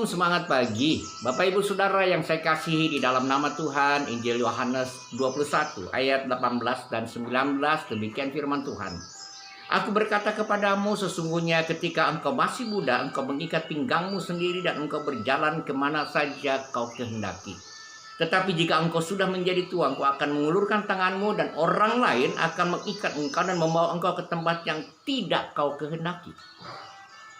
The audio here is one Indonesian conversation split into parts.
Shalom, semangat pagi. Bapak Ibu Saudara yang saya kasihi di dalam nama Tuhan, Injil Yohanes 21 ayat 18 dan 19, demikian firman Tuhan. Aku berkata kepadamu, sesungguhnya ketika engkau masih muda, engkau mengikat pinggangmu sendiri dan engkau berjalan kemana saja kau kehendaki. Tetapi jika engkau sudah menjadi tua, engkau akan mengulurkan tanganmu dan orang lain akan mengikat engkau dan membawa engkau ke tempat yang tidak kau kehendaki.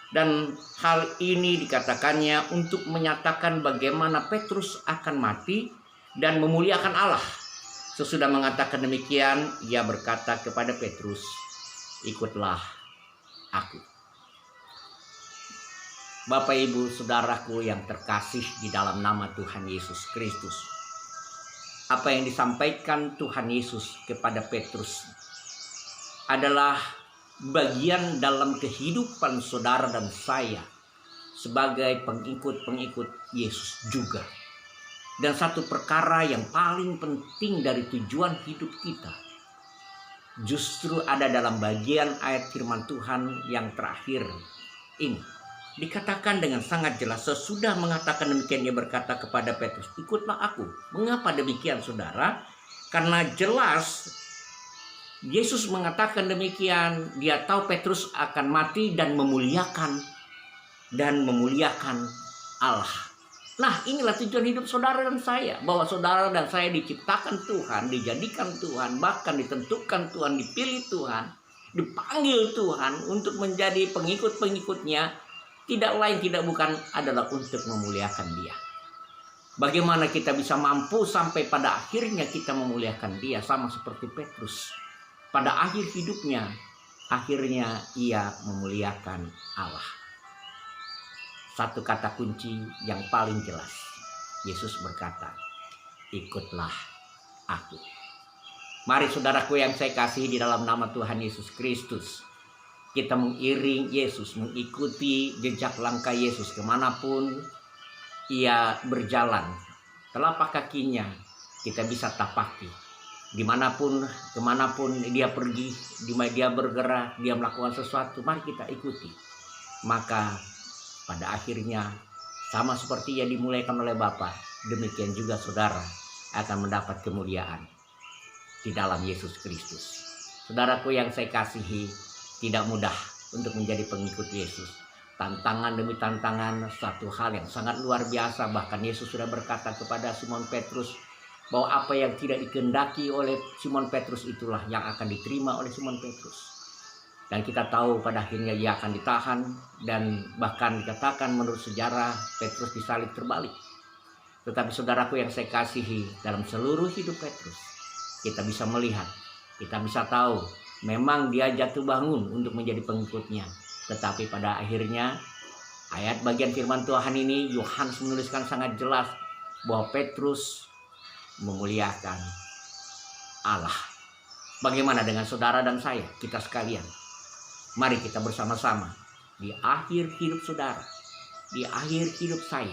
Dan hal ini dikatakannya untuk menyatakan bagaimana Petrus akan mati dan memuliakan Allah. Sesudah mengatakan demikian, ia berkata kepada Petrus, "Ikutlah aku." Bapak Ibu Saudaraku yang terkasih di dalam nama Tuhan Yesus Kristus, apa yang disampaikan Tuhan Yesus kepada Petrus adalah bagian dalam kehidupan saudara dan saya sebagai pengikut-pengikut Yesus juga. Dan satu perkara yang paling penting dari tujuan hidup kita justru ada dalam bagian ayat firman Tuhan yang terakhir ini. Dikatakan dengan sangat jelas, sesudah mengatakan demikian ia berkata kepada Petrus, "Ikutlah aku." Mengapa demikian saudara? Karena jelas Yesus mengatakan demikian, dia tahu Petrus akan mati dan memuliakan Allah. Nah, inilah tujuan hidup saudara dan saya, bahwa saudara dan saya diciptakan Tuhan, dijadikan Tuhan, bahkan ditentukan Tuhan, dipilih Tuhan, dipanggil Tuhan untuk menjadi pengikut-pengikutnya, tidak lain tidak bukan adalah untuk memuliakan Dia. Bagaimana kita bisa mampu sampai pada akhirnya kita memuliakan Dia, sama seperti Petrus. Pada akhir hidupnya, akhirnya ia memuliakan Allah. Satu kata kunci yang paling jelas. Yesus berkata, "Ikutlah aku." Mari saudaraku yang saya kasihi di dalam nama Tuhan Yesus Kristus, kita mengiring Yesus, mengikuti jejak langkah Yesus kemanapun ia berjalan. Telapak kakinya kita bisa tapaki. Dimanapun, kemanapun dia pergi, dimana dia bergerak, dia melakukan sesuatu, mari kita ikuti. Maka pada akhirnya sama seperti yang dimulaikan oleh Bapa, demikian juga saudara akan mendapat kemuliaan di dalam Yesus Kristus. Saudaraku yang saya kasihi, tidak mudah untuk menjadi pengikut Yesus. Tantangan demi tantangan, satu hal yang sangat luar biasa. Bahkan Yesus sudah berkata kepada Simon Petrus, bahwa apa yang tidak dikehendaki oleh Simon Petrus itulah yang akan diterima oleh Simon Petrus. Dan kita tahu pada akhirnya ia akan ditahan, dan bahkan dikatakan menurut sejarah Petrus disalib terbalik. Tetapi saudaraku yang saya kasihi, dalam seluruh hidup Petrus kita bisa melihat, kita bisa tahu memang dia jatuh bangun untuk menjadi pengikutnya. Tetapi pada akhirnya ayat bagian firman Tuhan ini Yohanes menuliskan sangat jelas bahwa Petrus memuliakan Allah. Bagaimana dengan saudara dan saya, kita sekalian? Mari kita bersama-sama di akhir hidup saudara, di akhir hidup saya,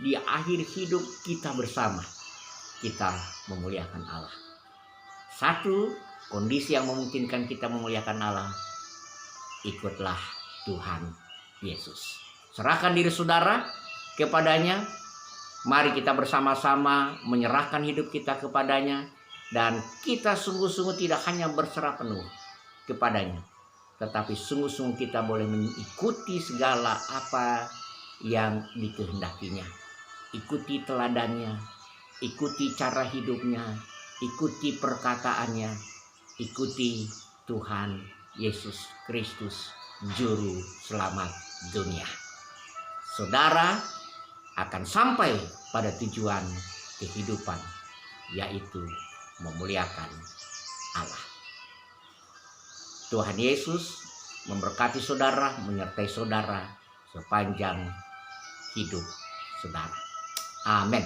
di akhir hidup kita bersama, kita memuliakan Allah. Satu kondisi yang memungkinkan kita memuliakan Allah, ikutlah Tuhan Yesus. Serahkan diri saudara kepadanya. Mari kita bersama-sama menyerahkan hidup kita kepadanya, dan kita sungguh-sungguh tidak hanya berserah penuh kepadanya, tetapi sungguh-sungguh kita boleh mengikuti segala apa yang dikehendakinya. Ikuti teladannya, ikuti cara hidupnya, ikuti perkataannya, ikuti Tuhan Yesus Kristus, Juru Selamat dunia. Saudara akan sampai pada tujuan kehidupan, yaitu memuliakan Allah. Tuhan Yesus memberkati saudara, menyertai saudara sepanjang hidup saudara. Amin.